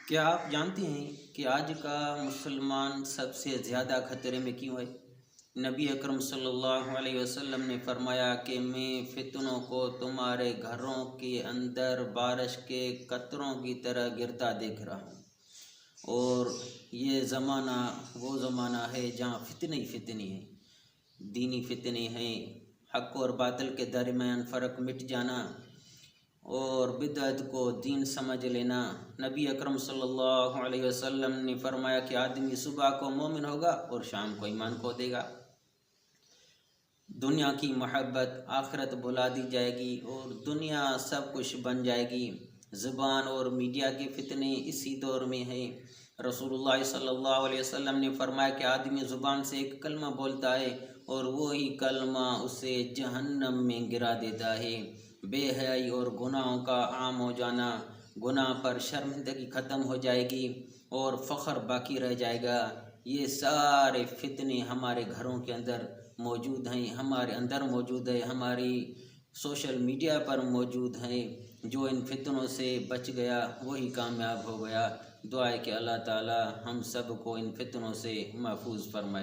کیا آپ جانتے ہیں کہ آج کا مسلمان سب سے زیادہ خطرے میں کیوں ہے؟ نبی اکرم صلی اللہ علیہ وسلم نے فرمایا کہ میں فتنوں کو تمہارے گھروں کے اندر بارش کے قطروں کی طرح گرتا دیکھ رہا ہوں، اور یہ زمانہ وہ زمانہ ہے جہاں فتنے ہی فتنے ہیں، دینی فتنے ہیں، حق اور باطل کے درمیان فرق مٹ جانا اور بدعت کو دین سمجھ لینا۔ نبی اکرم صلی اللہ علیہ وسلم نے فرمایا کہ آدمی صبح کو مومن ہوگا اور شام کو ایمان کھو دے گا۔ دنیا کی محبت آخرت بلا دی جائے گی اور دنیا سب کچھ بن جائے گی۔ زبان اور میڈیا کے فتنے اسی دور میں ہیں۔ رسول اللہ صلی اللہ علیہ وسلم نے فرمایا کہ آدمی زبان سے ایک کلمہ بولتا ہے اور وہی کلمہ اسے جہنم میں گرا دیتا ہے۔ بے حیائی اور گناہوں کا عام ہو جانا، گناہ پر شرمندگی ختم ہو جائے گی اور فخر باقی رہ جائے گا۔ یہ سارے فتنے ہمارے گھروں کے اندر موجود ہیں، ہمارے اندر موجود ہے، ہماری سوشل میڈیا پر موجود ہیں۔ جو ان فتنوں سے بچ گیا وہی کامیاب ہو گیا۔ دعا ہے کہ اللہ تعالی ہم سب کو ان فتنوں سے محفوظ فرمائے۔